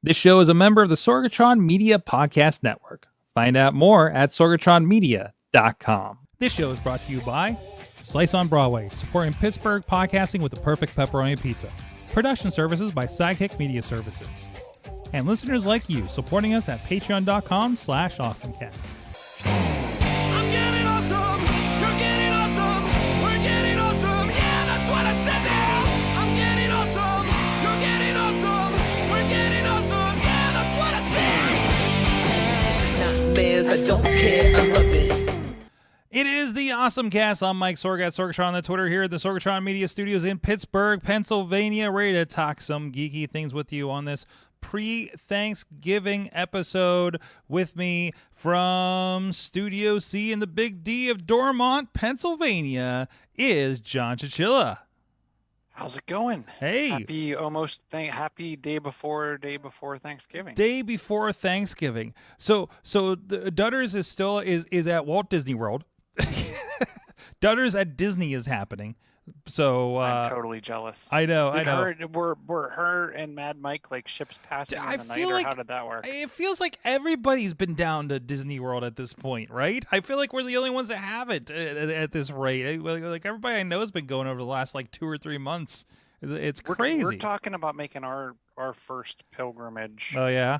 This show is a member of the Sorgatron Media Podcast Network. Find out more at sorgatronmedia.com. This show is brought to you by Slice on Broadway, supporting Pittsburgh podcasting with the perfect pepperoni pizza. Production services by Sidekick Media Services. And listeners like you, supporting us at patreon.com/awesomecast. I'm getting awesome, you're getting awesome, we're getting awesome, yeah, that's what I said now. I'm getting awesome, you're getting awesome, we're getting awesome, yeah, that's what I said. Nightmares, I don't care, I love it. It is the AwesomeCast. I'm Mike Sorg at Sorgatron on the Twitter here at the Sorgatron Media Studios in Pittsburgh, Pennsylvania, ready to talk some geeky things with you on this pre-Thanksgiving episode. With me from Studio C in the Big D of Dormont, Pennsylvania, is John Chilla. How's it going? Hey. Happy day before Thanksgiving. Day before Thanksgiving. So the Dutters is at Walt Disney World. Dutters at Disney is happening. So I'm totally jealous. I know. Were her and Mad Mike like ships passing in the night, or how did that work? It feels like everybody's been down to Disney World at this point, right? I feel like we're the only ones that have it at this rate. Like everybody I know has been going over the last like 2 or 3 months. It's crazy. We're talking about making our first pilgrimage. Oh yeah.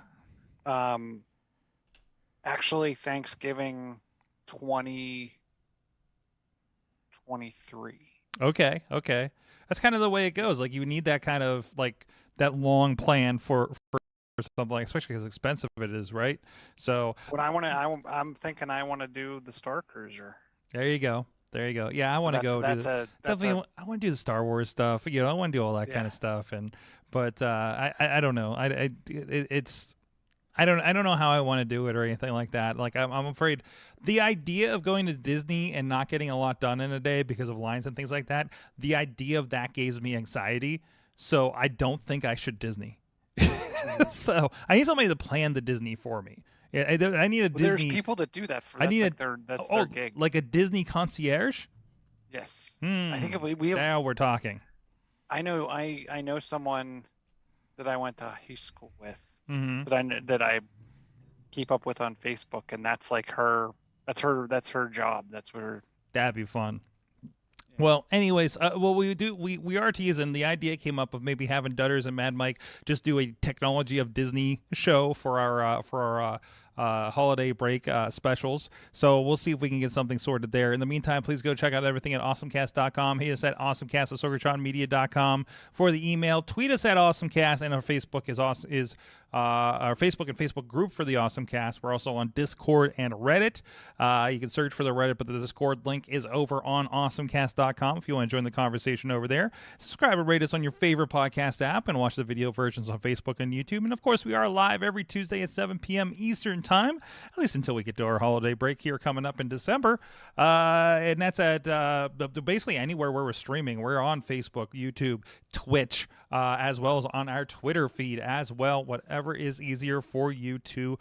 Actually, Thanksgiving 2023. Okay. That's kind of the way it goes. Like you need that kind of like that long plan for something, like, especially because expensive it is, right? So I'm thinking I want to do the Star Cruiser. There you go. Yeah, I want to go. I want to do the Star Wars stuff. I want to do all that kind of stuff. But I don't know. I don't know how I want to do it or anything like that. Like I'm afraid the idea of going to Disney and not getting a lot done in a day because of lines and things like that, the idea of that gives me anxiety. So I don't think I should Disney. So I need somebody to plan the Disney for me. I need a Disney. There's people that do that for. That's their gig. Like a Disney concierge. Yes. I think we have. Now we're talking. I know someone that I went to high school with. Mm-hmm. that I keep up with on Facebook, and that's like her. That's her job. That's where. That'd be fun. Well, anyways, we are teasing. The idea came up of maybe having Dutters and Mad Mike just do a technology of Disney show for our holiday break specials. So we'll see if we can get something sorted there. In the meantime, please go check out everything at awesomecast.com. Hit us at awesomecast at sorgatronmedia.com for the email. Tweet us at awesomecast, and our Facebook is our Facebook and Facebook group for the AwesomeCast. We're also on Discord and Reddit. You can search for the Reddit, but the Discord link is over on awesomecast.com if you want to join the conversation over there. Subscribe and rate us on your favorite podcast app, and watch the video versions on Facebook and YouTube. And of course, we are live every Tuesday at 7 p.m. Eastern Time, at least until we get to our holiday break here coming up in December. And that's at basically anywhere where we're streaming. We're on Facebook, YouTube, Twitch, as well as on our Twitter feed as well. Whatever is easier for you to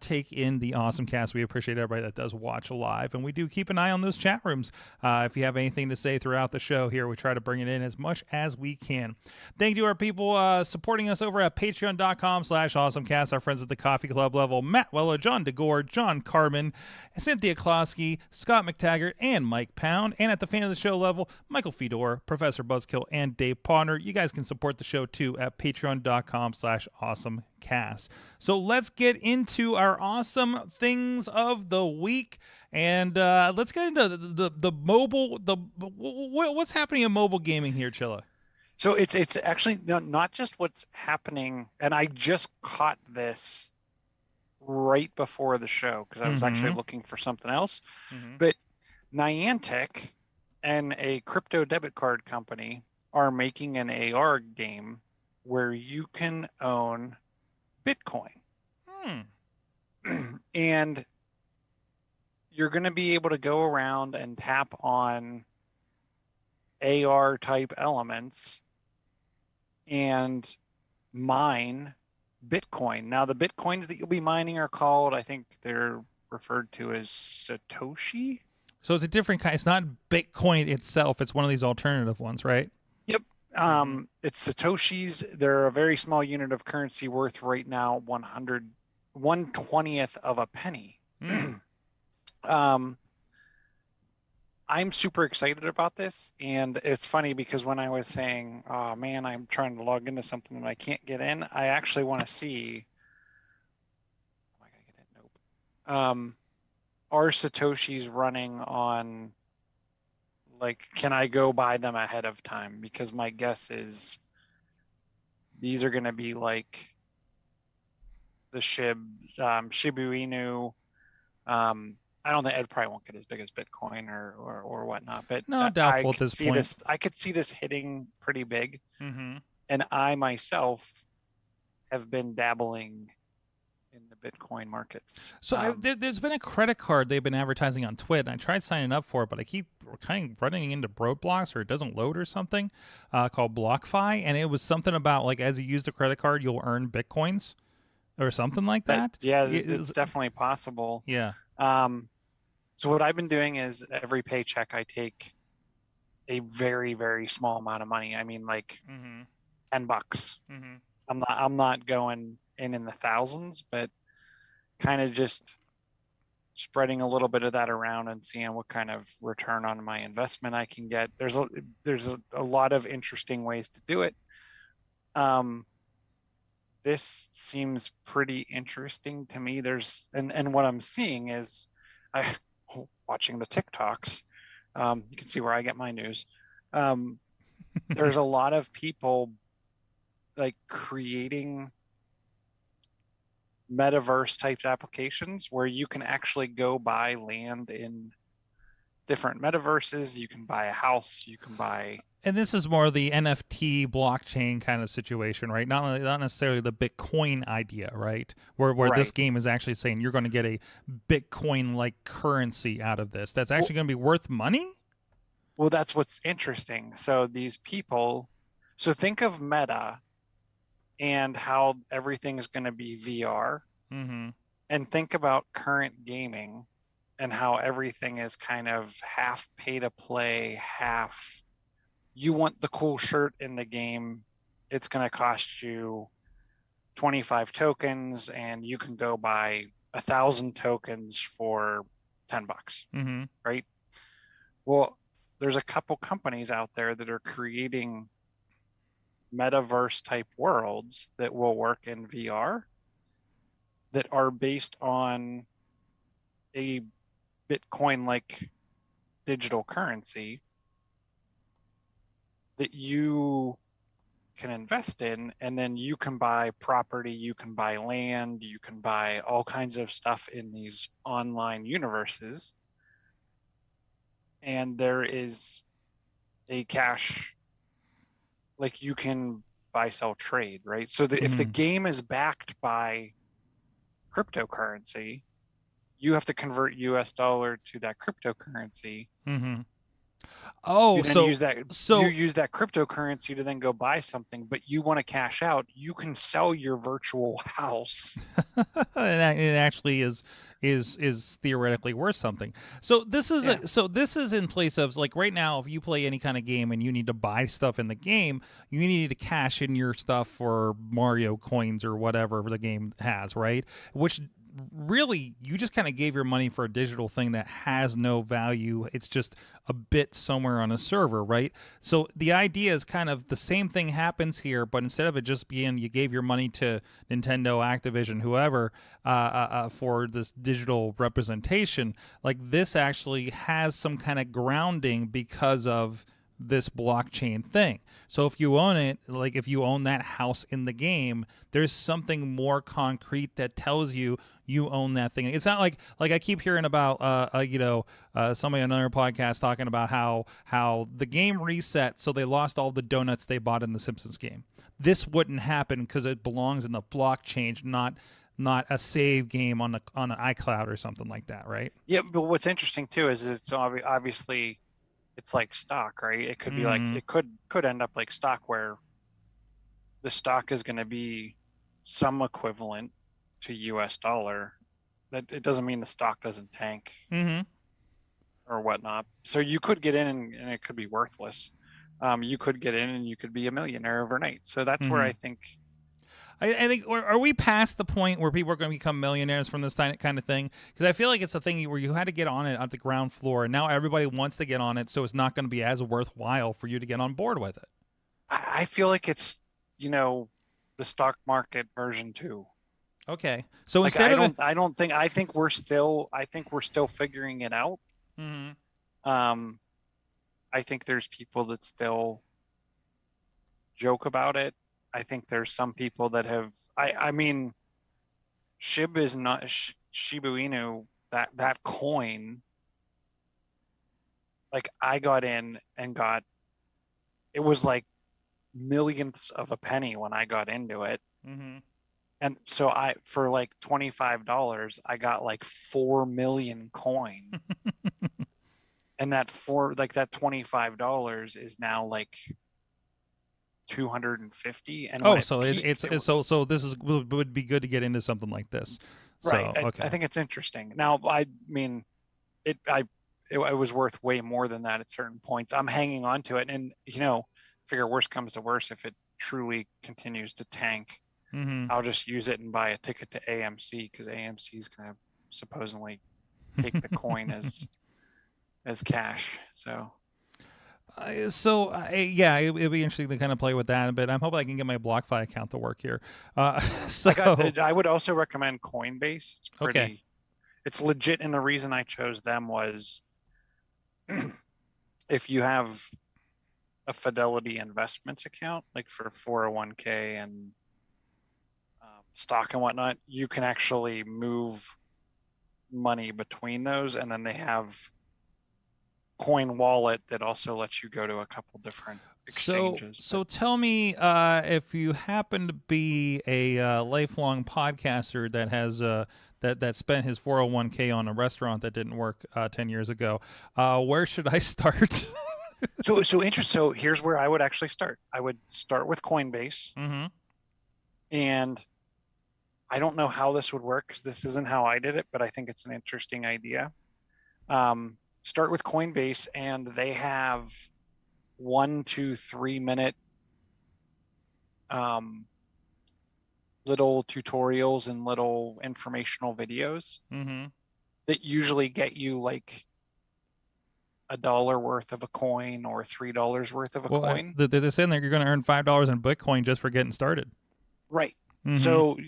take in the AwesomeCast. We appreciate everybody that does watch live, and we do keep an eye on those chat rooms. If you have anything to say throughout the show here, we try to bring it in as much as we can. Thank you to our people supporting us over at patreon.com/awesomecast, our friends at the Coffee Club level, Matt Weller, John DeGore, John Carmen, Cynthia Klosky, Scott McTaggart, and Mike Pound. And at the fan of the show level, Michael Fedor, Professor Buzzkill, and Dave Pawner. You guys can support the show too at patreon.com/awesomecast. So let's get into our awesome things of the week. And let's get into the mobile, what's happening in mobile gaming here, Chilla. So it's actually not just what's happening, and I just caught this right before the show because I was actually looking for something else. But Niantic and a crypto debit card company are making an AR game where you can own Bitcoin. And you're going to be able to go around and tap on AR type elements and mine Bitcoin. Now, the Bitcoins that you'll be mining are called, I think they're referred to as Satoshi. So it's a different kind. It's not Bitcoin itself. It's one of these alternative ones, right? Yep. It's Satoshis. They're a very small unit of currency worth right now 1/20th of a penny. I'm super excited about this, and it's funny because when I was saying, oh man, I'm trying to log into something and I can't get in, I actually want to see, am I gonna get in? Nope. Are Satoshis running on, like, can I go buy them ahead of time? Because my guess is these are going to be like the Shibu Inu. I don't think it probably won't get as big as Bitcoin or whatnot, but No, doubtful at this point. I could see this hitting pretty big. Mm-hmm. And I myself have been dabbling in the Bitcoin markets. So there's been a credit card they've been advertising on Twit, and I tried signing up for it, but I keep kind of running into roadblocks, or it doesn't load or something, called BlockFi, and it was something about, like, as you use the credit card, you'll earn Bitcoins or something like that. Yeah, it's definitely possible. Yeah. So what I've been doing is every paycheck I take a very, very small amount of money. I mean, like $10. Mm-hmm. I'm not going in the thousands, but kind of just spreading a little bit of that around and seeing what kind of return on my investment I can get. There's a lot of interesting ways to do it. This seems pretty interesting to me. And what I'm seeing is watching the TikToks. You can see where I get my news. There's a lot of people like creating metaverse type applications where you can actually go buy land in different metaverses. You can buy a house, you can buy, and this is more the NFT blockchain kind of situation, right? Not necessarily the Bitcoin idea, right? Where right. This game is actually saying you're going to get a Bitcoin like currency out of this that's actually going to be worth money. Well, that's what's interesting. So these people, so think of Meta and how everything is going to be VR, and think about current gaming and how everything is kind of half pay to play, half you want the cool shirt in the game, it's going to cost you 25 tokens and you can go buy 1,000 tokens for $10, right? Well, there's a couple companies out there that are creating metaverse type worlds that will work in VR that are based on a Bitcoin like digital currency that you can invest in, and then you can buy property, you can buy land, you can buy all kinds of stuff in these online universes. And there is a cash, like you can buy, sell, trade, right? So that if the game is backed by cryptocurrency, you have to convert US dollar to that cryptocurrency. Oh, you use that cryptocurrency to then go buy something, but you want to cash out, you can sell your virtual house. And it actually is theoretically worth something. So this is this is in place of, like, right now, if you play any kind of game and you need to buy stuff in the game, you need to cash in your stuff for Mario coins or whatever the game has, right? Which really, you just kind of gave your money for a digital thing that has no value. It's just a bit somewhere on a server, right? So the idea is kind of the same thing happens here, but instead of it just being you gave your money to Nintendo, Activision, whoever, for this digital representation, like, this actually has some kind of grounding because of this blockchain thing. So if you own it, like if you own that house in the game, there's something more concrete that tells you you own that thing. It's not like I keep hearing about somebody on another podcast talking about how the game reset, so they lost all the donuts they bought in the Simpsons game. This wouldn't happen because it belongs in the blockchain, not a save game on an iCloud or something like that, right? Yeah, but what's interesting too is it's obviously it's like stock, right? It could be like, it could end up like stock, where the stock is going to be some equivalent to US dollar. That it doesn't mean the stock doesn't tank or whatnot. So you could get in and it could be worthless. you could get in and you could be a millionaire overnight. So that's where I think. I think, are we past the point where people are going to become millionaires from this kind of thing? Because I feel like it's a thing where you had to get on it at the ground floor, and now everybody wants to get on it, so it's not going to be as worthwhile for you to get on board with it. I feel like it's, the stock market version 2. Okay, so Like instead I think we're still figuring it out. I think there's people that still joke about it. I think there's some people that have. I mean, Shib is not Shiba Inu. That coin. Like I got in and it was like millionths of a penny when I got into it. And so for like $25, I got like 4 million coin. And that $25 is now like 250. And so so this would be good to get into something like this. Right. So, okay. I think it's interesting. Now, I mean, it was worth way more than that at certain points. I'm hanging on to it, and figure worst comes to worst, if it truly continues to tank, I'll just use it and buy a ticket to AMC, because AMC is going to supposedly take the coin as cash. So yeah, it'd be interesting to kind of play with that, but I'm hoping I can get my BlockFi account to work here. I would also recommend Coinbase. It's pretty, okay. It's legit, and the reason I chose them was if you have a Fidelity Investments account, like for 401k and stock and whatnot, you can actually move money between those, and then they have Coin Wallet that also lets you go to a couple different exchanges. So tell me, if you happen to be a lifelong podcaster that has that spent his 401k on a restaurant that didn't work 10 years ago, where should I start? So interesting. So here's where I would actually start. I would start with Coinbase, and I don't know how this would work because this isn't how I did it, but I think it's an interesting idea. Start with Coinbase, and they have 1 to 3 minute little tutorials and little informational videos that usually get you like $1 worth of a coin or $3 worth of a coin. They're saying that you're going to earn $5 in Bitcoin just for getting started. Right. So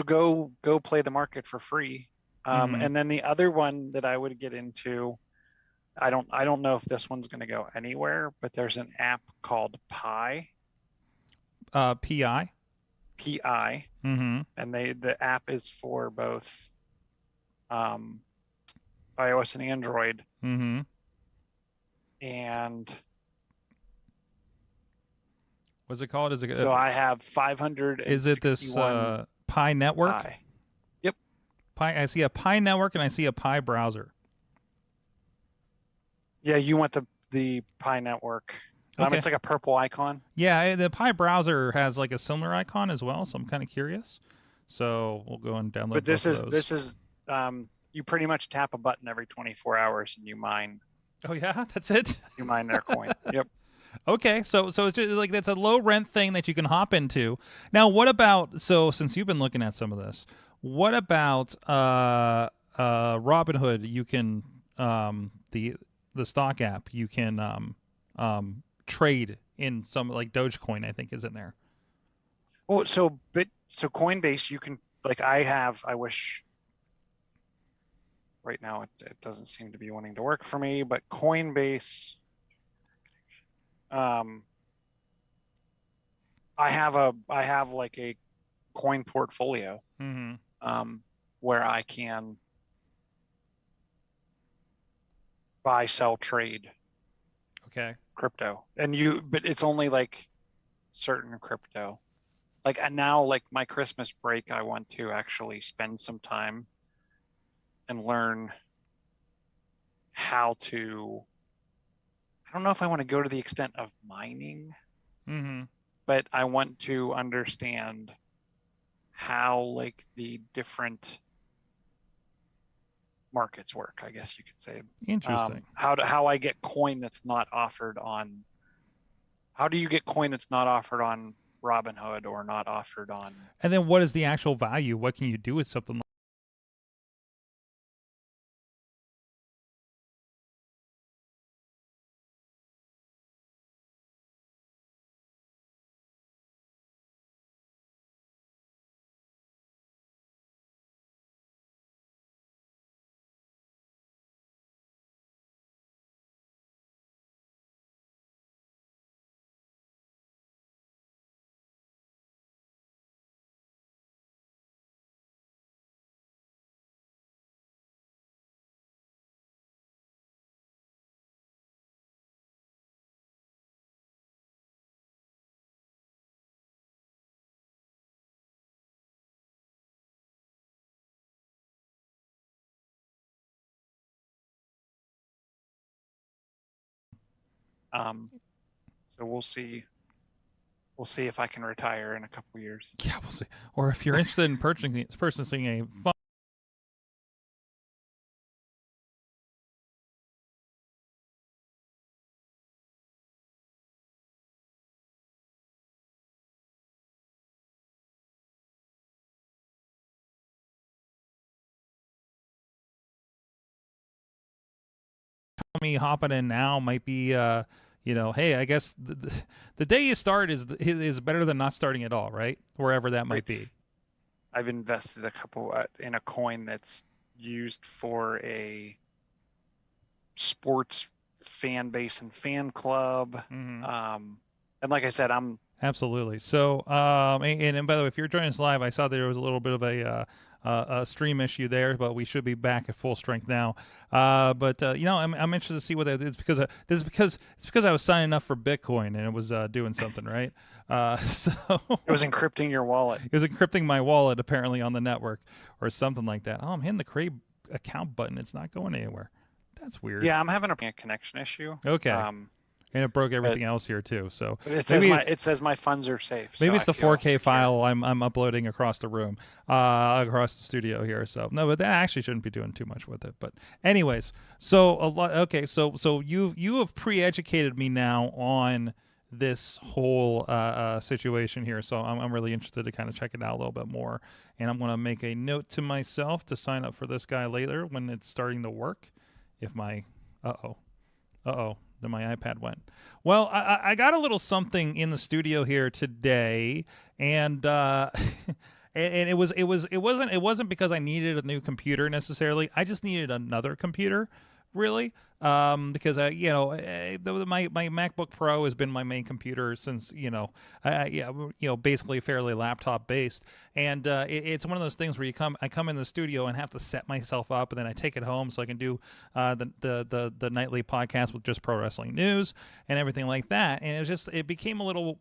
go play the market for free. And then the other one that I would get into, I don't know if this one's going to go anywhere, but there's an app called Pi. Pi. Pi. And the app is for both iOS and Android. And what's it called? Is it so I have 500. Is it this Pi network? Pi. Yep. Pi. I see a Pi network and I see a Pi browser. Yeah, you want the Pi network. Okay. It's like a purple icon. Yeah, the Pi browser has like a similar icon as well, so I'm kind of curious. So we'll go and download. But this is you pretty much tap a button every 24 hours and you mine. Oh yeah, that's it. You mine their coin. Yep. Okay, so it's just like that's a low rent thing that you can hop into. Now, what about since you've been looking at some of this, what about Robinhood? You can the stock app. You can trade in some like Dogecoin. I think is in there. Oh, so Coinbase, you can I wish. Right now, it doesn't seem to be wanting to work for me, but Coinbase. I have like a coin portfolio where I can buy, sell, trade. Okay. Crypto, but it's only like certain crypto. And now, like my Christmas break, I want to actually spend some time and learn how to. I don't know if I want to go to the extent of mining, but I want to understand how like the different markets work, I guess you could say. Interesting. How I get coin that's not offered on how do you get coin that's not offered on Robinhood or not offered on? And then what is the actual value? What can you do with something like So we'll see. We'll see if I can retire in a couple of years. Yeah, we'll see. Or if you're interested in purchasing a fund. Me hopping in now might be hey, I guess the day you start is better than not starting at all, right? Wherever that might be. I've invested a couple in a coin that's used for a sports fan base and fan club. And like I said, I'm absolutely. So and by the way, if you're joining us live, I saw there was a little bit of a stream issue there, but we should be back at full strength now. But I'm interested to see what that is because it's because I was signing up for Bitcoin and it was doing something right. So it was encrypting your wallet. It was encrypting my wallet apparently on the network or something like that. Oh, I'm hitting the create account button. It's not going anywhere. That's weird. Yeah, I'm having a connection issue. Okay. And it broke everything else here too. So it says my funds are safe. Maybe so it's the 4K file I'm uploading across the room, across the studio here. So no, but that actually shouldn't be doing too much with it. But anyways, so okay, so you have pre-educated me now on this whole situation here. So I'm really interested to kind of check it out a little bit more. And I'm going to make a note to myself to sign up for this guy later when it's starting to work. If my then my iPad went. Well, I got a little something in the studio here today, and and it wasn't because I needed a new computer necessarily. I just needed another computer, really, because my MacBook Pro has been my main computer since basically fairly laptop based, and it's one of those things where I come in the studio and have to set myself up, and then I take it home so I can do the nightly podcast with just pro wrestling news and everything like that, and it became a little,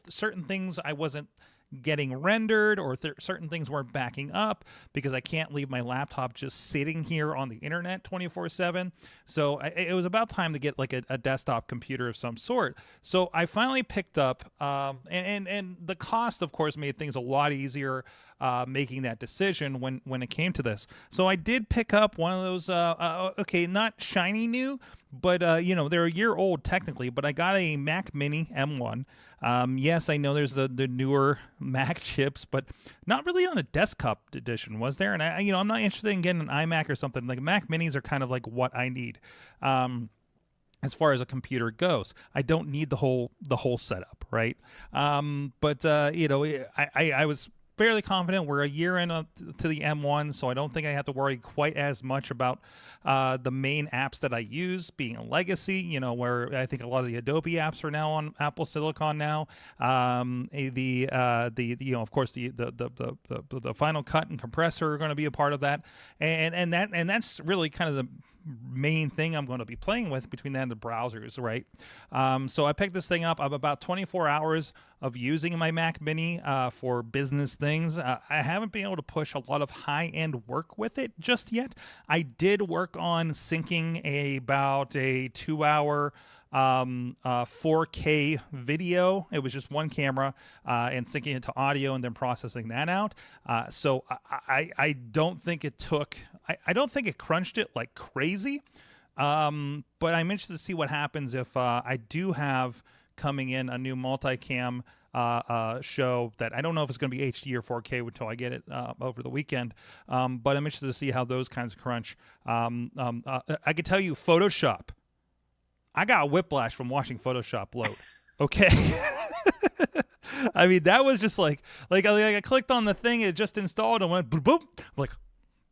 certain things I wasn't getting rendered or certain things weren't backing up because I can't leave my laptop just sitting here on the internet 24/7. So it was about time to get like a desktop computer of some sort. So I finally picked up and the cost of course made things a lot easier making that decision when it came to this. So I did pick up one of those not shiny new, but they're a year old technically, but I got a Mac Mini M1. Yes, I know there's the newer Mac chips, but not really on a desktop edition, was there? And I'm not interested in getting an iMac or something. Like Mac Minis are kind of like what I need. As far as a computer goes, I don't need the whole setup, right? I was fairly confident. We're a year in to the M1, so I don't think I have to worry quite as much about the main apps that I use being a legacy, where I think a lot of the Adobe apps are now on Apple Silicon now. Of course the Final Cut and compressor are going to be a part of that, and that's really kind of the main thing I'm going to be playing with between that and the browsers, right? So I picked this thing up. I'm about 24 hours of using my Mac Mini for business things. I haven't been able to push a lot of high-end work with it just yet. I did work on syncing about a 2-hour 4K video. It was just one camera and syncing it to audio and then processing that out. So I don't think it took, I don't think it crunched it like crazy. But I'm interested to see what happens if I do have coming in, a new multicam show that I don't know if it's going to be HD or 4K until I get it over the weekend. But I'm interested to see how those kinds of crunch. I could tell you, Photoshop. I got whiplash from watching Photoshop load. Okay. I mean, that was just like I clicked on the thing, it just installed and went boom, boom. I'm like,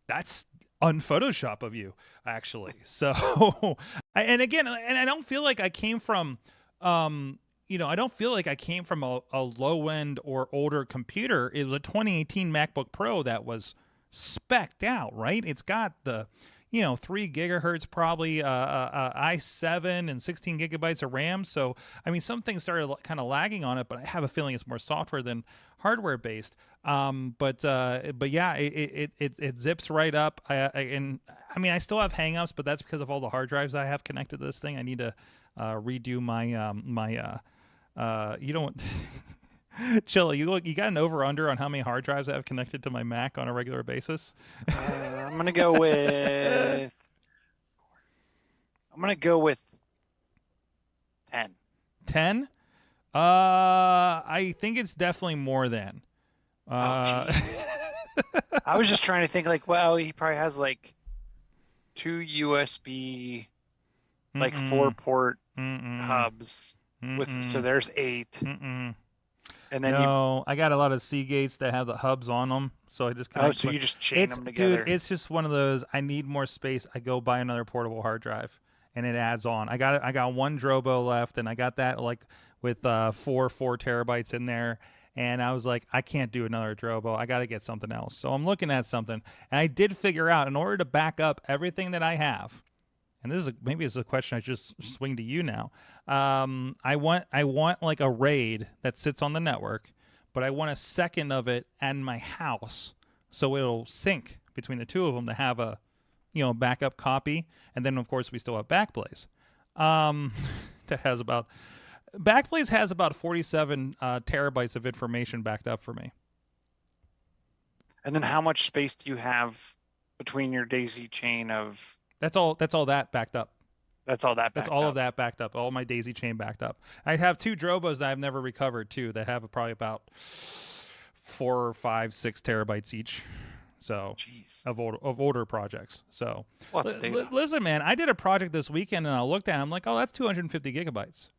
that's unPhotoshop of you, actually. So, and again, and I don't feel like I came from, I don't feel like I came from a low end or older computer. It was a 2018 MacBook Pro that was spec'd out, right? It's got the 3 gigahertz probably i7 and 16 gigabytes of RAM. So, I mean, some things started kind of lagging on it, but I have a feeling it's more software than hardware based. But yeah, it zips right up. I still have hangups, but that's because of all the hard drives I have connected to this thing. I need to redo my you don't. Chilla, you got an over-under on how many hard drives I have connected to my Mac on a regular basis? I'm gonna go with 10. 10? I think it's definitely more than. I was just trying to think like, well, he probably has like 2 USB, like 4-port hubs with, so there's 8. And then I got a lot of Seagates that have the hubs on them, so I just so you just chain them together. Dude, it's just one of those. I need more space. I go buy another portable hard drive, and it adds on. I got one Drobo left, and I got that like with 4 terabytes in there, and I was like, I can't do another Drobo. I got to get something else. So I'm looking at something, and I did figure out in order to back up everything that I have. And maybe it's a question I just swing to you now. I want like a RAID that sits on the network, but I want a second of it in my house, so it'll sync between the two of them to have a, backup copy. And then of course we still have Backblaze. Backblaze has about 47 terabytes of information backed up for me. And then how much space do you have between your daisy chain of? That's all that backed up. That's all that. That's all of that backed up. All my daisy chain backed up. I have 2 Drobos that I've never recovered too, that have probably about 4, 5, 6 terabytes each. So of older projects. So listen, man, I did a project this weekend and I looked at it, I'm like, oh, that's 250 gigabytes.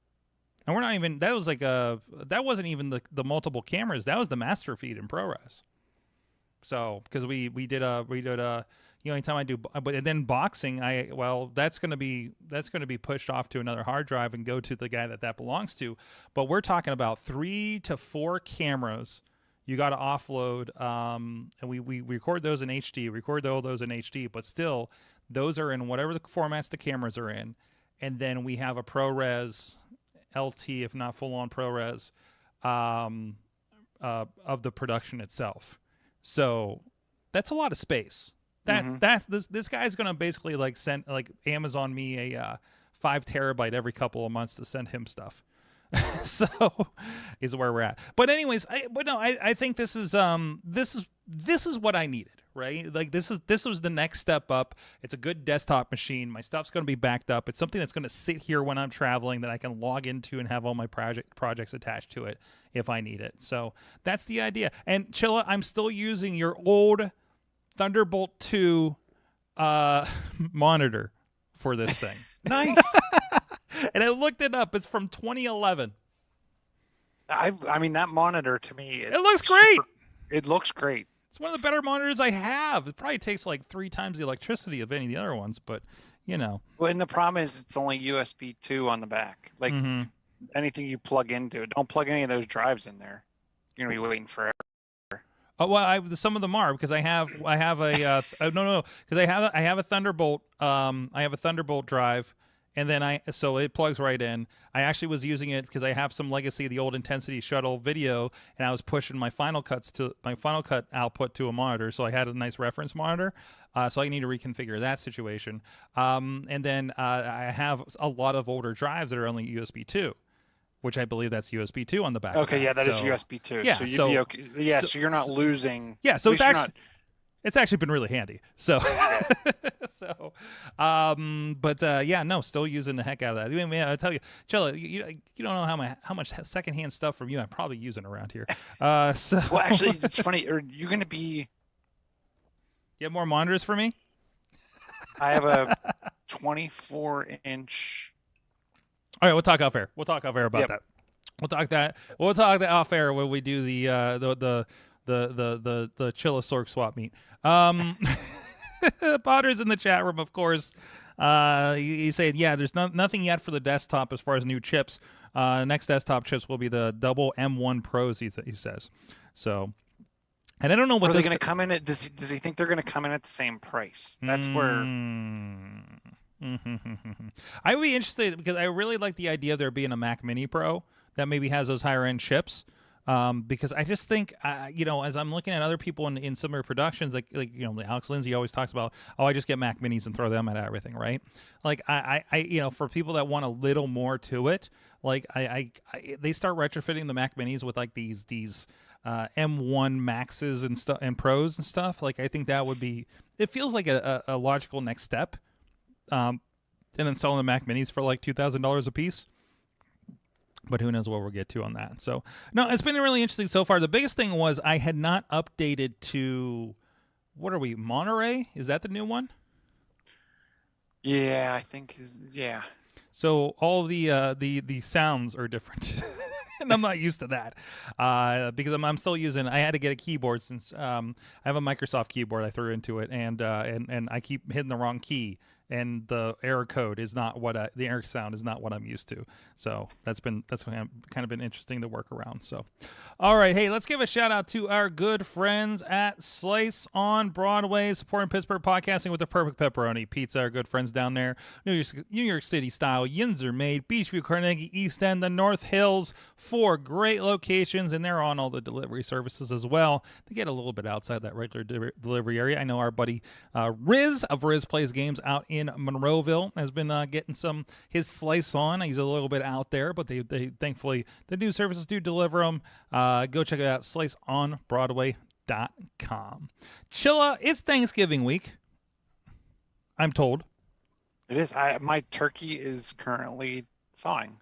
And we're not even. That was like that wasn't even the multiple cameras. That was the master feed in ProRes. So because we did anytime I do, but then boxing, that's going to be pushed off to another hard drive and go to the guy that belongs to. But we're talking about 3 to 4 cameras you got to offload, and we record those in HD, record all those in HD, but still, those are in whatever the formats the cameras are in, and then we have a ProRes LT, if not full-on ProRes, of the production itself. So that's a lot of space. This guy's gonna basically send Amazon me a 5 terabyte every couple of months to send him stuff. So is where we're at. But anyways, I think this is what I needed, right? Like this was the next step up. It's a good desktop machine. My stuff's gonna be backed up. It's something that's gonna sit here when I'm traveling that I can log into and have all my projects attached to it if I need it. So that's the idea. And Chilla, I'm still using your old Thunderbolt 2 monitor for this thing. Nice. And I looked it up. It's from 2011. I mean, that monitor to me, it looks great. It looks great. It's one of the better monitors I have. It probably takes like 3 times the electricity of any of the other ones, but Well, and the problem is it's only USB 2 on the back. Like anything you plug into it, don't plug any of those drives in there. You're gonna be waiting forever. Oh well, some of them are because I have a because I have a Thunderbolt I have a Thunderbolt drive, and then so it plugs right in. I actually was using it because I have some legacy of the old Intensity Shuttle video, and I was pushing my Final Cut output to a monitor, so I had a nice reference monitor. So I need to reconfigure that situation, and then I have a lot of older drives that are only USB 2. Which I believe that's USB 2 on the back. Okay, yeah, that is USB 2. Yeah, so you'd be okay. Yeah, so you're not losing. Yeah, so it's actually It's actually been really handy. So, yeah, no, still using the heck out of that. I mean, man, I tell you, Chilla, you don't know how much secondhand stuff from you I'm probably using around here. So Well, actually, it's funny. Are you going to be? get more monitors for me? I have a 24-inch. All right, we'll talk off air. We'll talk off air about Yep. that. We'll talk that off air when we do the Chilla Sorg swap meet. Potter's in the chat room, of course. He's saying, yeah, there's nothing yet for the desktop as far as new chips. Next desktop chips will be the double M1 Pros, he says. So, and I don't know what Are they going to come in at? Does he think they're going to come in at the same price? That's where. I would be interested because I really like the idea of there being a Mac Mini Pro that maybe has those higher end chips. Because I just think, as I'm looking at other people in similar productions, like Alex Lindsay always talks about, I just get Mac Minis and throw them at everything, right? Like I for people that want a little more to it, like they start retrofitting the Mac Minis with like these M1 Maxes and stuff and Pros and stuff. Like I think that would be, it feels like a logical next step. And then selling the Mac Minis for like $2,000 a piece. But who knows what we'll get to on that. So, no, it's been really interesting so far. The biggest thing was I had not updated to, what are we, Monterey? Is that the new one? Yeah, I think yeah. So all the sounds are different. And I'm not used to that because I'm still using. I had to get a keyboard since I have a Microsoft keyboard I threw into it, and I keep hitting the wrong key, and the error code is not the error sound is not what I'm used to. So that's kind of been interesting to work around. So, all right, hey, let's give a shout out to our good friends at Slice on Broadway, supporting Pittsburgh podcasting with the perfect pepperoni pizza. Our good friends down there, New York City style, Yinzer made, Beachview, Carnegie, East End, the North Hills, 4 great locations, and they're on all the delivery services as well. They get a little bit outside that regular delivery area. I know our buddy Riz of Riz Plays Games out in Monroeville has been getting his slice on. He's a little bit out there, but they thankfully the new services do deliver them. Go check it out, sliceonbroadway.com. Chilla, it's Thanksgiving week, I'm told. It is. My turkey is currently thawing.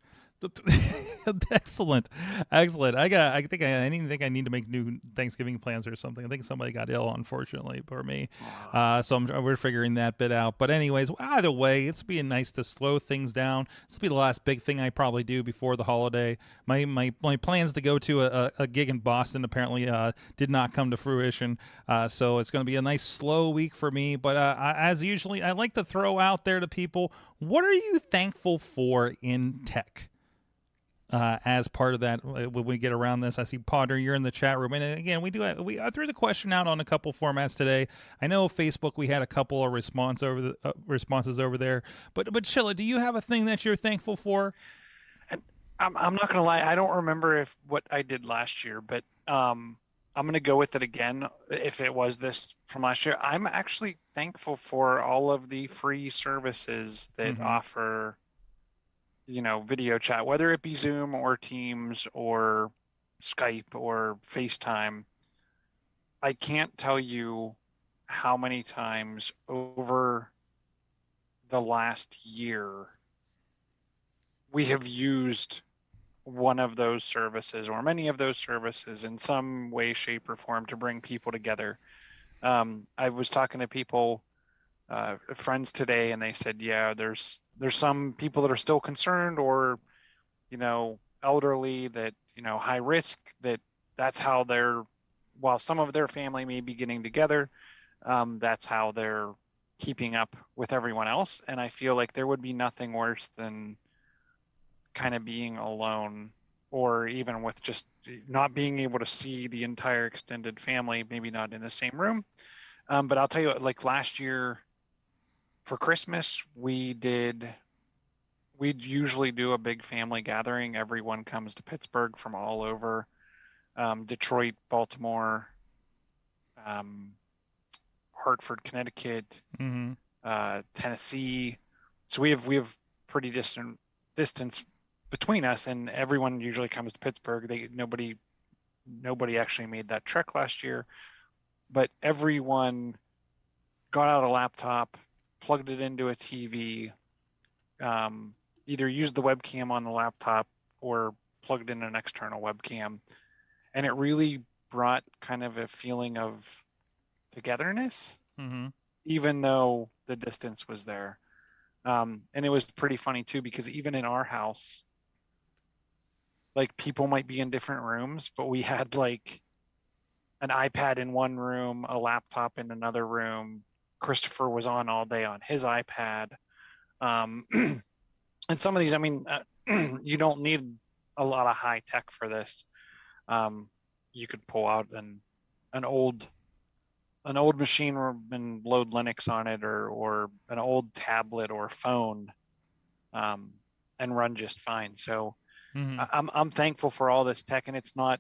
Excellent. I think I need to make new Thanksgiving plans or something. I think somebody got ill, unfortunately, for me. So we're figuring that bit out. But anyways, either way, it's being nice to slow things down. This will be the last big thing I probably do before the holiday. My plans to go to a gig in Boston apparently did not come to fruition. So it's going to be a nice slow week for me. But as usually, I like to throw out there to people, what are you thankful for in tech? As part of that, when we get around this, I see Potter, you're in the chat room, and again, we threw the question out on a couple formats today. I know Facebook, we had a couple of responses over there, but Chilla, do you have a thing that you're thankful for? I'm not gonna lie, I don't remember what I did last year, but I'm gonna go with it again. If it was this from last year, I'm actually thankful for all of the free services that offer, video chat, whether it be Zoom or Teams or Skype or FaceTime. I can't tell you how many times over the last year we have used one of those services or many of those services in some way, shape, or form to bring people together. I was talking to people, friends today, and they said, yeah, there's some people that are still concerned or, elderly that, high risk, that's how while some of their family may be getting together, that's how they're keeping up with everyone else. And I feel like there would be nothing worse than kind of being alone, or even with just not being able to see the entire extended family, maybe not in the same room. But I'll tell you, like last year for Christmas, we'd usually do a big family gathering. Everyone comes to Pittsburgh from all over, Detroit, Baltimore, Hartford, Connecticut, Tennessee. So we have pretty distance between us, and everyone usually comes to Pittsburgh. Nobody actually made that trek last year. but everyone got out a laptop, plugged it into a TV, either used the webcam on the laptop or plugged in an external webcam. And it really brought kind of a feeling of togetherness, even though the distance was there. And it was pretty funny too, because even in our house, like people might be in different rooms, but we had like an iPad in one room, a laptop in another room. Christopher was on all day on his iPad. And some of these, I mean, you don't need a lot of high tech for this. You could pull out an old machine and load Linux on it, or an old tablet or phone, and run just fine. So I'm thankful for all this tech, and it's not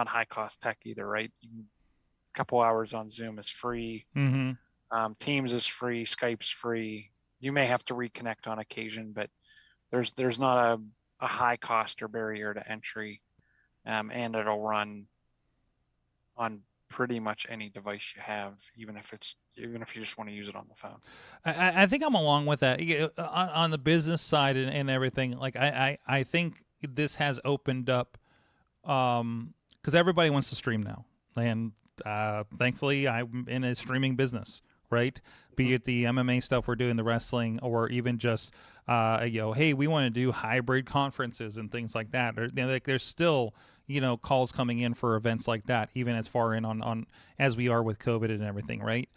high cost tech either, right? A couple hours on Zoom is free. Teams is free. Skype's free. You may have to reconnect on occasion, but there's not a high cost or barrier to entry, and it'll run on pretty much any device you have, even if you just want to use it on the phone. I think I'm along with that. On the business side and everything. Like I think this has opened up, because everybody wants to stream now, and thankfully I'm in a streaming business, right? Be it the MMA stuff we're doing, the wrestling, or even just hey, we want to do hybrid conferences and things like that. There's still calls coming in for events like that, even as far in on as we are with COVID and everything, right?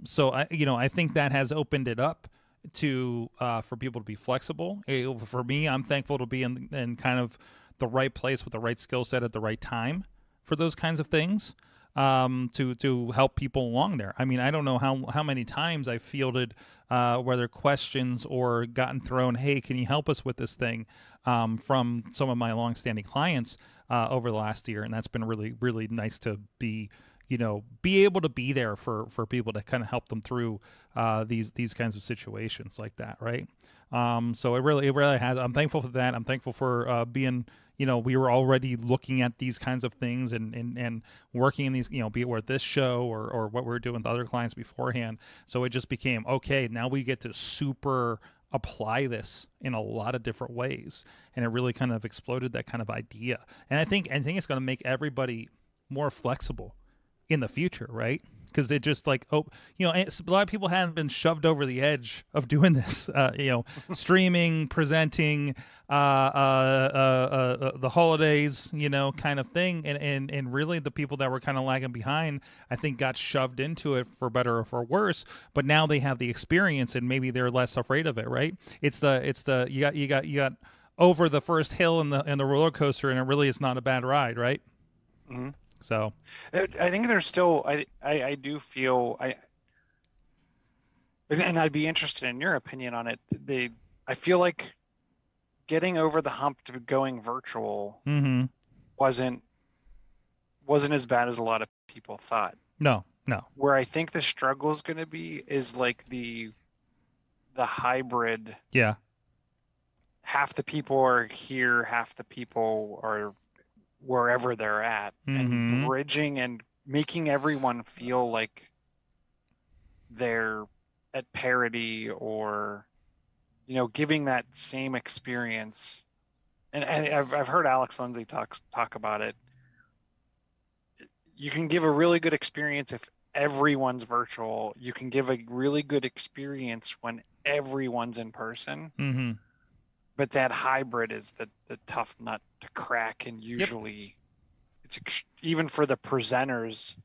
So I think that has opened it up to for people to be flexible. For me, I'm thankful to be in kind of the right place with the right skill set at the right time for those kinds of things, to help people along there. I mean, I don't know how many times I fielded whether questions or gotten thrown, hey, can you help us with this thing, from some of my longstanding clients over the last year, and that's been really, really nice to be able to be there for people to kind of help them through these kinds of situations like that, right? So it really has. I'm thankful for that. I'm thankful for being, we were already looking at these kinds of things and working in these, be it with this show or what we're doing with other clients beforehand. So it just became, okay, now we get to super apply this in a lot of different ways. And it really kind of exploded that kind of idea. And I think it's going to make everybody more flexible in the future, right? Because they just like, a lot of people haven't been shoved over the edge of doing this, streaming, presenting, the holidays, kind of thing. And really the people that were kind of lagging behind, I think got shoved into it for better or for worse, but now they have the experience and maybe they're less afraid of it, right? It's the you got over the first hill in the roller coaster, and it really is not a bad ride, right? Mm-hmm. So I think there's still, I do feel, and I'd be interested in your opinion on it. I feel like getting over the hump to going virtual wasn't as bad as a lot of people thought. No. Where I think the struggle is going to be is like the hybrid. Yeah. Half the people are here, half the people are wherever they're at, and bridging and making everyone feel like they're at parity, or giving that same experience. And I've heard Alex Lindsay talk about it. You can give a really good experience if everyone's virtual. You can give a really good experience when everyone's in person. But that hybrid is the tough nut to crack, and usually it's even for the presenters,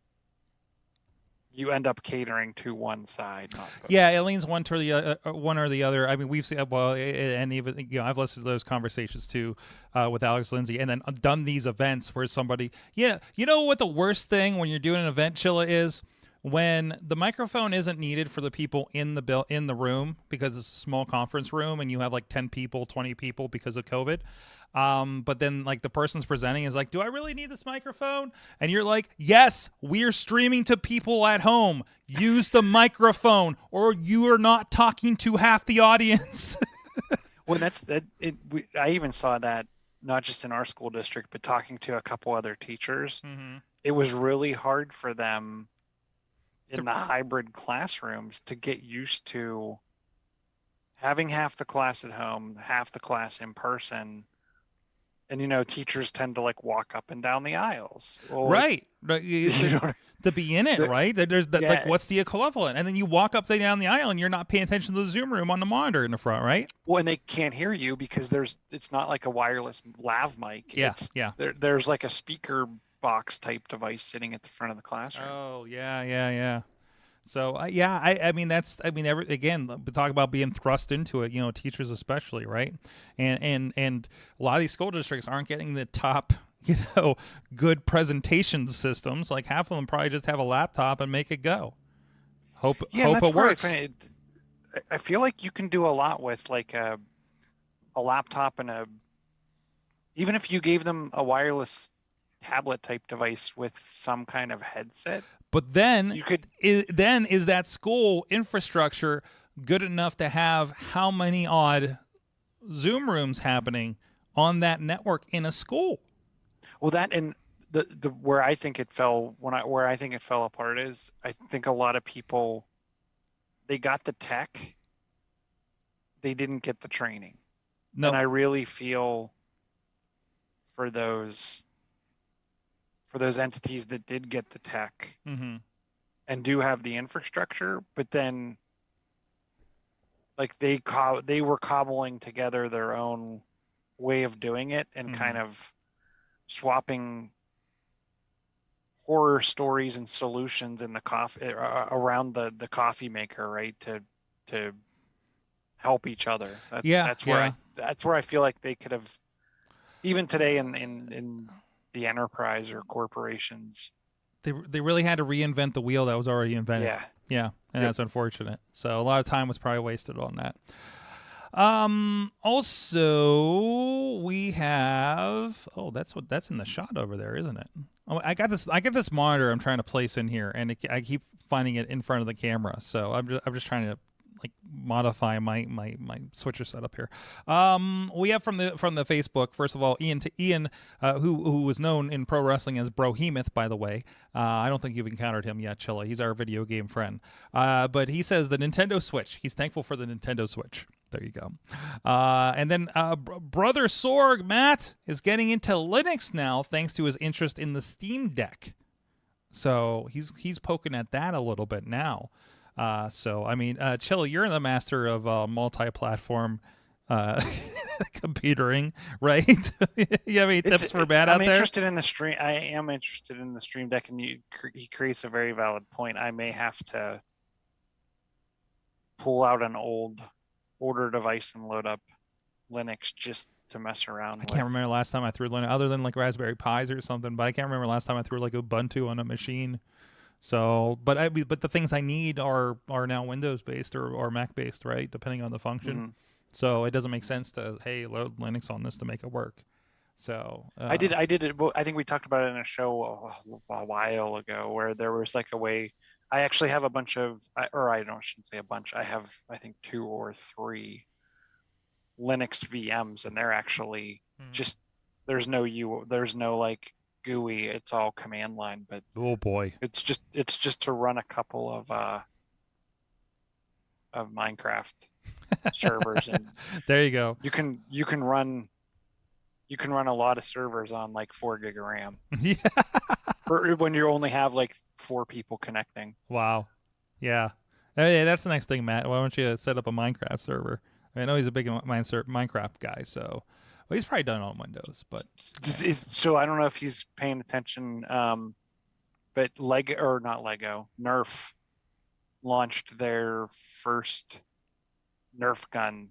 you end up catering to one side. Not both. Yeah, it leans one or the other. I mean, we've seen, and even I've listened to those conversations too with Alex Lindsay, and then done these events where somebody, what the worst thing when you're doing an event, Chilla, is when the microphone isn't needed for the people in the room, because it's a small conference room and you have like 10 people, 20 people because of COVID. But then like the person's presenting is like, do I really need this microphone? And you're like, yes, we're streaming to people at home. Use the microphone or you are not talking to half the audience. Well, I even saw that not just in our school district, but talking to a couple other teachers. it was really hard for them in the hybrid classrooms to get used to having half the class at home, half the class in person. And, teachers tend to like walk up and down the aisles. Well, Right. you know, To be in it, right? There's that, yeah. like, what's the equivalent? And then you walk up down the aisle and you're not paying attention to the Zoom room on the monitor in the front, right? Well, and they can't hear you because it's not like a wireless lav mic. Yeah, yeah. There's like a speaker box type device sitting at the front of the classroom. Oh, yeah. So again, talk about being thrust into it. Teachers especially, right? And a lot of these school districts aren't getting the top, good presentation systems. Like half of them probably just have a laptop and make it go. Hope it works. I feel like you can do a lot with like a laptop and even if you gave them a wireless tablet type device with some kind of headset. But then you could is that school infrastructure good enough to have how many odd Zoom rooms happening on that network in a school? Well, that and the where I think it fell apart is I think a lot of people, they got the tech, they didn't get the training. No. And I really feel for those entities that did get the tech and do have the infrastructure, but then like they were cobbling together their own way of doing it and kind of swapping horror stories and solutions in the coffee around the coffee maker, right? To help each other. That's where I feel like they could have, even today in the enterprise or corporations, they really had to reinvent the wheel that was already invented. Yeah, and that's unfortunate. So a lot of time was probably wasted on that. Also we have that's in the shot over there, isn't it? Oh, I got this monitor I'm trying to place in here, and I keep finding it in front of the camera. So I'm just trying to like modify my switcher setup here. We have from the Facebook, first of all, Ian, who was known in pro wrestling as Brohemoth, by the way. I don't think you've encountered him yet, Chilla. He's our video game friend. But he says the Nintendo Switch. He's thankful for the Nintendo Switch. There you go. And then brother Sorg, Matt, is getting into Linux now thanks to his interest in the Steam Deck. So he's poking at that a little bit now. So I mean, Chilla, you're the master of multi-platform computering, right? You have any tips for Matt out there? I am interested in the Stream Deck, and he creates a very valid point. I may have to pull out an older device and load up Linux just to mess around with. I can't remember last time I threw Linux, other than like Raspberry Pis or something, but I can't remember last time I threw like Ubuntu on a machine. So, but the things I need are now Windows based or Mac based, right? Depending on the function. So it doesn't make sense to load Linux on this to make it work. So I did it. I think we talked about it in a show a while ago where there was like a way. I actually have a bunch of, I shouldn't say a bunch. I have, I think, 2 or 3 Linux VMs, and they're actually just there's no like GUI. It's all command line, but oh boy, it's just to run a couple of Minecraft servers, and there you go. You can run a lot of servers on like 4 gig of RAM. Yeah. When you only have like 4 people connecting. Wow. Yeah. Hey, that's the next thing, Matt. Why don't you set up a Minecraft server? I know he's a big Minecraft guy, so he's probably done it on Windows, but so I don't know if he's paying attention. But Nerf launched their first Nerf gun,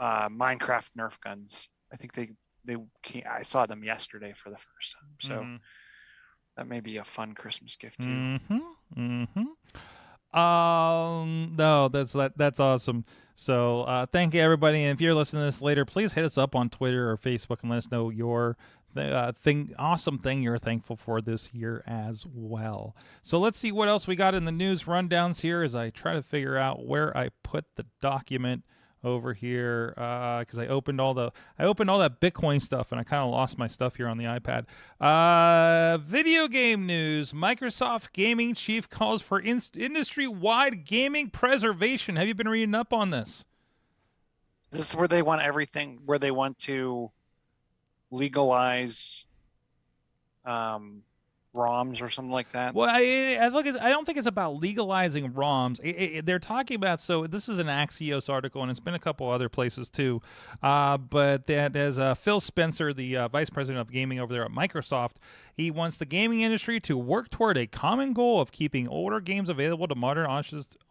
Minecraft Nerf guns. I think I saw them yesterday for the first time. So that may be a fun Christmas gift too. No, that's awesome. So thank you, everybody. And if you're listening to this later, please hit us up on Twitter or Facebook and let us know your awesome thing you're thankful for this year as well. So let's see what else we got in the news rundowns here as I try to figure out where I put the document over here because I opened all that Bitcoin stuff and I kind of lost my stuff here on the iPad. Video game news: Microsoft gaming chief calls for industry-wide gaming preservation. Have you been reading up on this? This is where they want everything, where they want to legalize ROMs or something like that. Well, I don't think it's about legalizing ROMs. They're talking about, so this is an Axios article, and it's been a couple other places too. But that as Phil Spencer, the vice president of gaming over there at Microsoft, he wants the gaming industry to work toward a common goal of keeping older games available to modern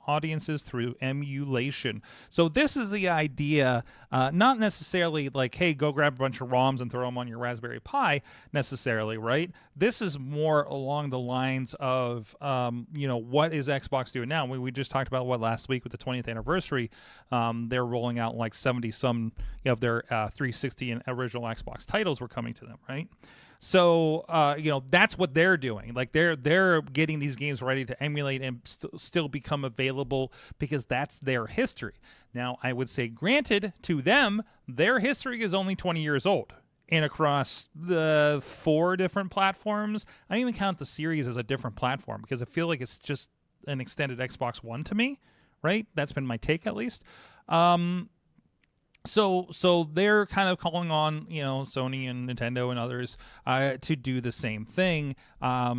audiences through emulation. So this is the idea, not necessarily like, hey, go grab a bunch of ROMs and throw them on your Raspberry Pi necessarily, right? This is more along the lines of, what is Xbox doing now? We just talked about what last week with the 20th anniversary. They're rolling out like 70 some of their 360 and original Xbox titles were coming to them, right? So, that's what they're doing. Like they're getting these games ready to emulate and still become available because that's their history. Now, I would say, granted, to them, their history is only 20 years old. And across the 4 different platforms, I don't even count the series as a different platform because I feel like it's just an extended Xbox One to me, right? That's been my take, at least. So they're kind of calling on, Sony and Nintendo and others to do the same thing,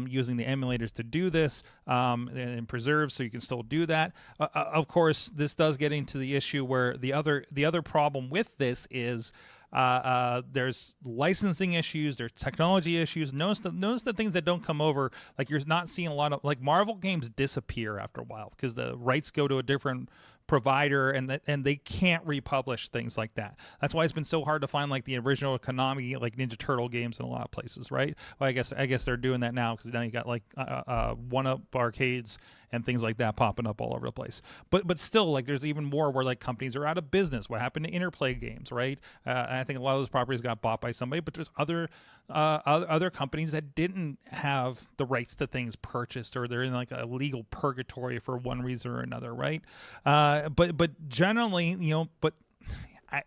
using the emulators to do this and preserve, so you can still do that. Of course, this does get into the issue where the other problem with this is there's licensing issues, there's technology issues. Notice the things that don't come over. Like, you're not seeing a lot of, like, Marvel games disappear after a while because the rights go to a different provider and they can't republish things like that. That's why it's been so hard to find like the original Konami, like Ninja Turtle games in a lot of places, right? Well, I guess they're doing that now because now you got like 1-up arcades and things like that popping up all over the place. But still, like, there's even more where like companies are out of business. What happened to Interplay Games, right? I think a lot of those properties got bought by somebody, but there's other companies that didn't have the rights to things purchased, or they're in like a legal purgatory for one reason or another, right? But generally,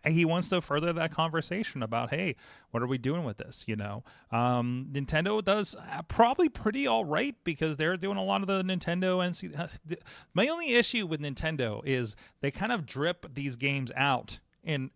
he wants to further that conversation about, hey, what are we doing with this? Nintendo does probably pretty all right because they're doing a lot of the Nintendo NC. My only issue with Nintendo is they kind of drip these games out and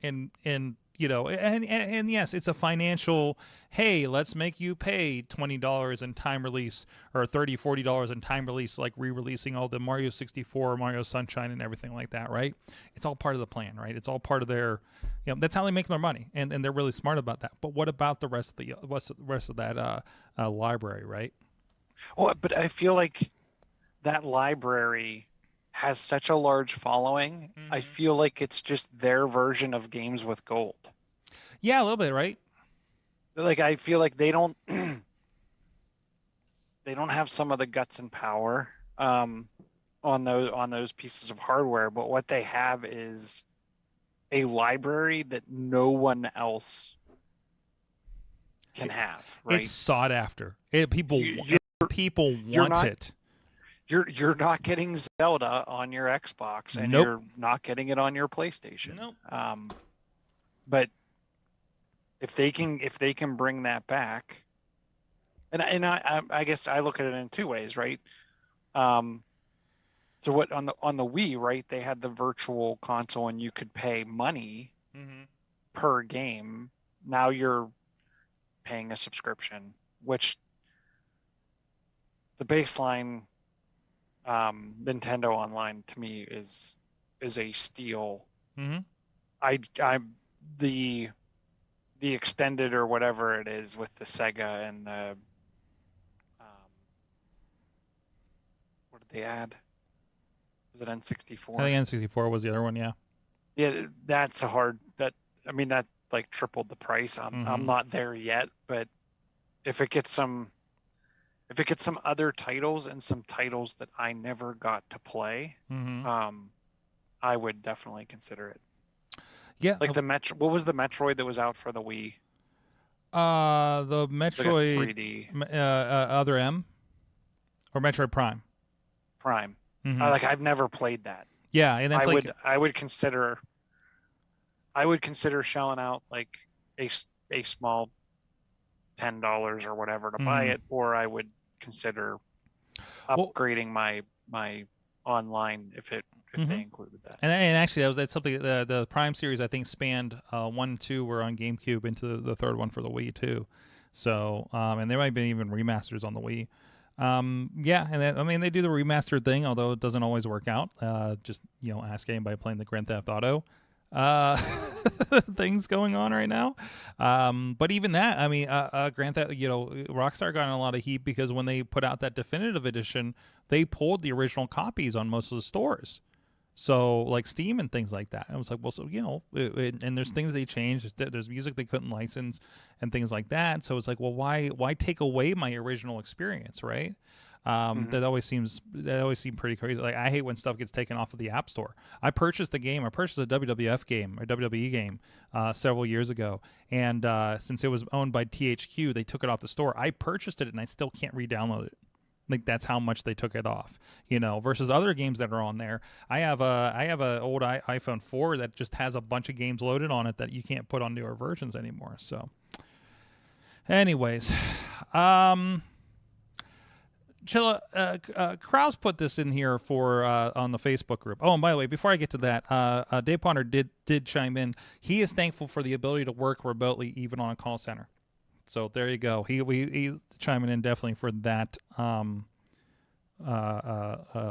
yes, it's a financial, hey, let's make you pay $20 in time release or $30-$40 in time release, like re-releasing all the Mario 64, Mario Sunshine, and everything like that, right? It's all part of the plan, right? It's all part of their, that's how they make their money, and they're really smart about that. But what about the rest of that library, right? Well, but I feel like that library has such a large following. Mm-hmm. I feel like it's just their version of games with gold. Yeah, a little bit, right? Like, I feel like they don't have some of the guts and power on those pieces of hardware, but what they have is a library that no one else can have, right? It's sought after. People want it. You're not getting Zelda on your Xbox, and nope. You're not getting it on your PlayStation. Nope. But if they can bring that back, and I guess I look at it in 2 ways, right? So what on the Wii, right? They had the virtual console, and you could pay money per game. Now you're paying a subscription, which the baseline Nintendo Online to me is a steal. Mm-hmm. I'm the extended or whatever it is with the Sega and the what did they add? Was it N64? I think N64 was the other one. Yeah. Yeah, that's that like tripled the price. I'm not there yet, but if it gets some other titles and some titles that I never got to play, I would definitely consider it. Yeah, like what was the Metroid that was out for the Wii? The Metroid like 3D. Other M, or Metroid Prime. I've never played that. Yeah, and that's I would consider I would consider shelling out like a small $10 or whatever to buy it, or I would consider upgrading my online if they included that. And actually, that's something. The Prime series I think spanned 1 and 2 were on GameCube into the third one for the Wii too. So and there might have been even remasters on the Wii. Yeah, and I mean they do the remastered thing, although it doesn't always work out. Just ask anybody playing the Grand Theft Auto things going on right now. But even that, I mean, Grand Theft, Rockstar got in a lot of heat because when they put out that definitive edition, they pulled the original copies on most of the stores. So like Steam and things like that. I was like, well, so and there's things they changed. There's music they couldn't license and things like that. So it's like, well, why take away my original experience, right? That always seemed pretty crazy. Like I hate when stuff gets taken off of the App Store. I purchased a WWF game or WWE game several years ago, and since it was owned by THQ, they took it off the store. I purchased it and I still can't re-download it. Like that's how much they took it off, versus other games that are on there. I have a old iPhone 4 that just has a bunch of games loaded on it that you can't put on newer versions anymore. So anyways, Chilla, Kraus put this in here for on the Facebook group. Oh, and by the way, before I get to that, Dave Ponder did chime in. He is thankful for the ability to work remotely, even on a call center. So there you go. He's chiming in definitely for that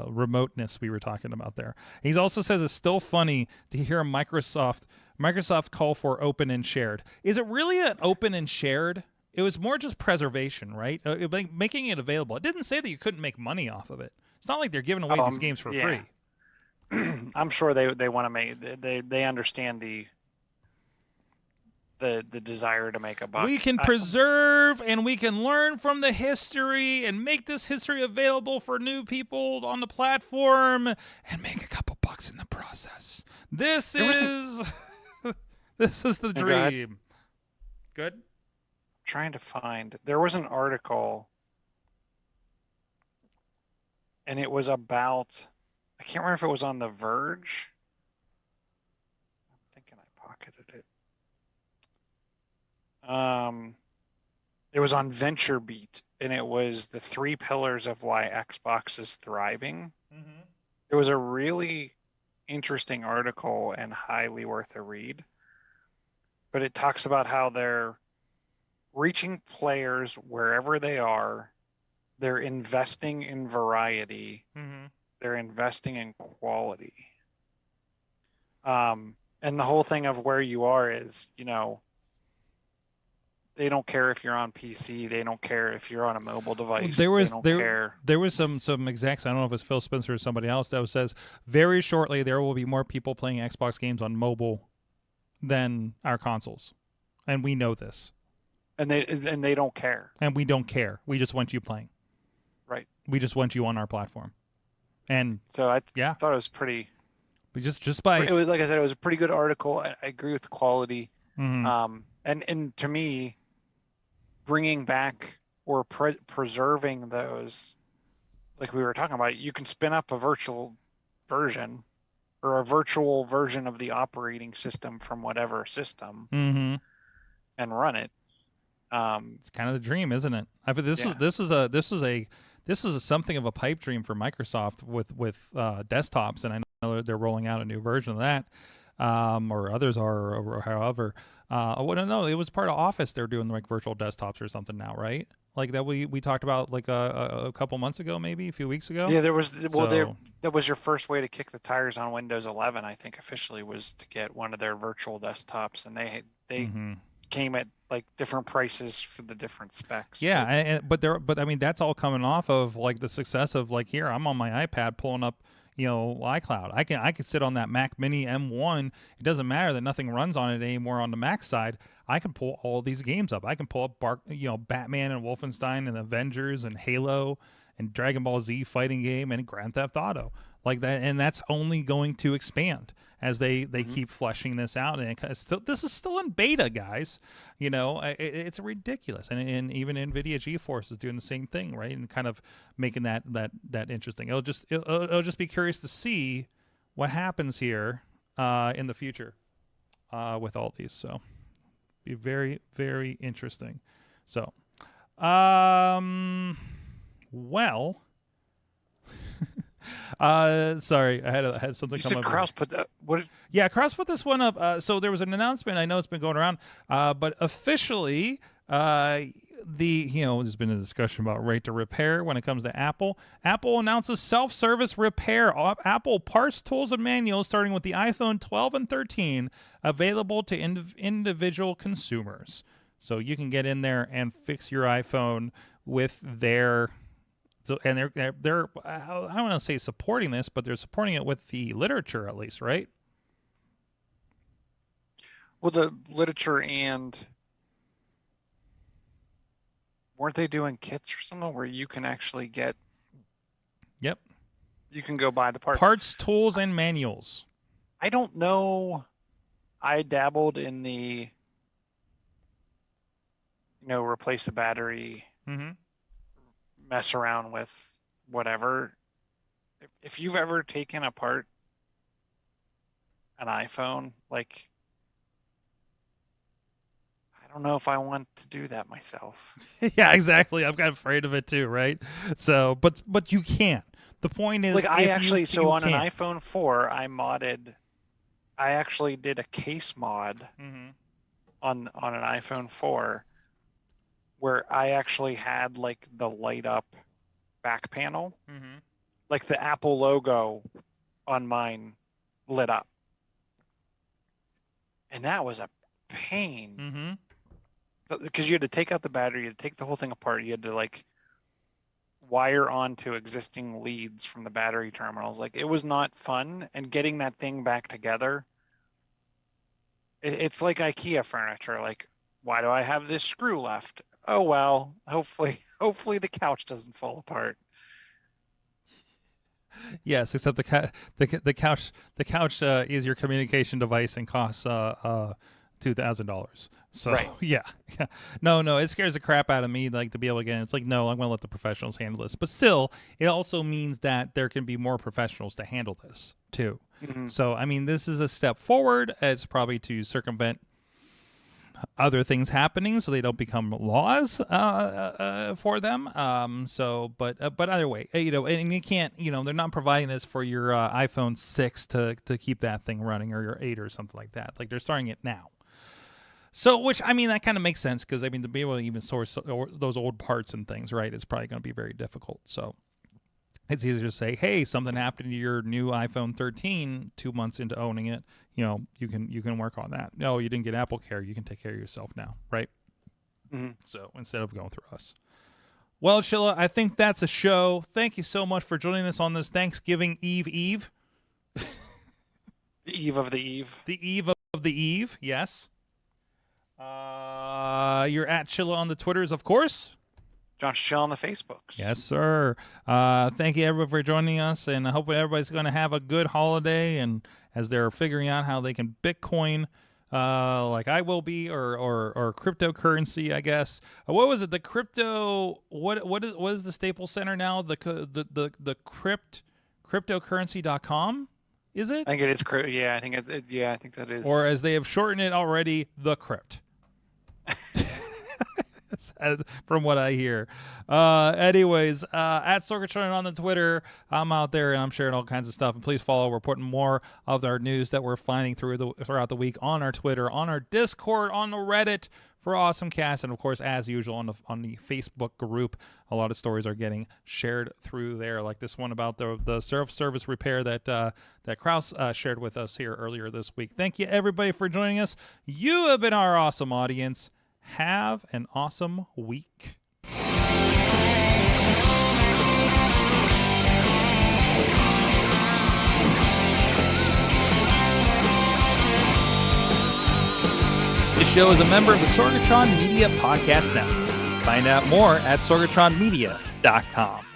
remoteness we were talking about there. He also says it's still funny to hear Microsoft call for open and shared. Is it really an open and shared? It was more just preservation, right? Making it available. It didn't say that you couldn't make money off of it. It's not like they're giving away these games for free. I'm sure they want to make they understand the desire to make a buck. We can preserve and we can learn from the history and make this history available for new people on the platform and make a couple bucks in the process. This is the dream. Good. Trying to find. There was an article, and it was about. I can't remember if it was on The Verge. I'm thinking I pocketed it. It was on VentureBeat, and it was the 3 pillars of why Xbox is thriving. It was a really interesting article and highly worth a read. But it talks about how they're reaching players wherever they are. They're investing in variety. They're investing in quality. And the whole thing of where you are is, they don't care if you're on PC. They don't care if you're on a mobile device. There was some execs. I don't know if it's Phil Spencer or somebody else that says very shortly there will be more people playing Xbox games on mobile than our consoles, and we know this. And they don't care. And we don't care. We just want you playing. Right. We just want you on our platform. And so I thought it was pretty. We just by it was, like I said, it was a pretty good article. I agree with the quality. And to me, bringing back or preserving those, like we were talking about, you can spin up a virtual version or a virtual version of the operating system from whatever system and run it. It's kind of the dream, isn't it? This is something of a pipe dream for Microsoft with desktops, and I know they're rolling out a new version of that, or others are, or however. I wouldn't know. It was part of Office. They're doing like virtual desktops or something now, right? Like that we talked about like a couple months ago, maybe a few weeks ago. Yeah, there was. That was your first way to kick the tires on Windows 11. I think officially was to get one of their virtual desktops, and they came at like different prices for the different specs. Yeah, but I mean that's all coming off of like the success of like here I'm on my iPad pulling up iCloud. I can sit on that Mac Mini M1. It doesn't matter that nothing runs on it anymore on the Mac side. I can pull all these games up. I can pull up Batman and Wolfenstein and Avengers and Halo and Dragon Ball Z fighting game and Grand Theft Auto like that, and that's only going to expand as they keep fleshing this out. And this is still in beta, guys. It's ridiculous. And even NVIDIA GeForce is doing the same thing, right? And kind of making that interesting. It'll just be curious to see what happens here in the future. with all these. So be very, very interesting. So, well, sorry, I had something You come said up. Kraus put that. What? Yeah, Kraus put this one up. So there was an announcement. I know it's been going around, but officially, there's been a discussion about right to repair when it comes to Apple. Apple announces self-service repair. Apple parts, tools, and manuals starting with the iPhone 12 and 13 available to individual consumers. So you can get in there and fix your iPhone with their. So, and they're I don't want to say supporting this, but they're supporting it with the literature at least, right? Well, the literature and weren't they doing kits or something where you can actually get? Yep. You can go buy the parts. Parts, tools, and manuals. I don't know. I dabbled in the, replace the battery, mess around with whatever. If you've ever taken apart an iPhone, like, I don't know if I want to do that myself. Yeah, exactly. I've got afraid of it too, right? So, but you can. The point is, Like I actually, you on can. an iPhone 4, I actually did a case mod on an iPhone 4 where I actually had like the light up back panel, like the Apple logo on mine lit up. And that was a pain. Because you had to take out the battery, you had to take the whole thing apart, you had to like wire onto existing leads from the battery terminals. Like, it was not fun, and getting that thing back together, it's like IKEA furniture. Like, why do I have this screw left? Oh well, hopefully the couch doesn't fall apart. Yes, except the couch is your communication device and costs $2,000. So Right. yeah. No, it scares the crap out of me, like, to be able to get in. It's like, no, I'm going to let the professionals handle this. But still, it also means that there can be more professionals to handle this too. So, I mean, this is a step forward. It's probably to circumvent other things happening so they don't become laws for them. But either way, and you can't, they're not providing this for your iPhone 6 to keep that thing running, or your 8 or something like that. Like, they're starting it now. So, which, I mean, that kind of makes sense, because, I mean, to be able to even source those old parts and things, right, it's probably going to be very difficult. So it's easier to say, hey, something happened to your new iPhone 13 2 months into owning it. You can work on that. No, you didn't get Apple Care. You can take care of yourself now, right? So instead of going through us. Well, Chilla, I think that's a show. Thank you so much for joining us on this Thanksgiving Eve. The eve of the eve. The eve of the eve, yes. You're at Chilla on the Twitters, of course. Josh Chill on the Facebooks. Yes, sir. Thank you, everybody, for joining us, and I hope everybody's going to have a good holiday, and as they're figuring out how they can Bitcoin, like I will be, or cryptocurrency, I guess. What was it? The crypto. What is the Staples Center now? The cryptocurrency.com. Is it? I think it is. Yeah, I think I think that is. Or as they have shortened it already, the crypt. From what I hear. Anyways, at Sorgatron on the Twitter, I'm out there and I'm sharing all kinds of stuff. And please follow. We're putting more of our news that we're finding throughout the week on our Twitter, on our Discord, on the Reddit for AwesomeCast, and of course, as usual, on the Facebook group. A lot of stories are getting shared through there, like this one about the service repair that Kraus shared with us here earlier this week. Thank you, everybody, for joining us. You have been our awesome audience. Have an awesome week. This show is a member of the Sorgatron Media Podcast Network. Find out more at sorgatronmedia.com.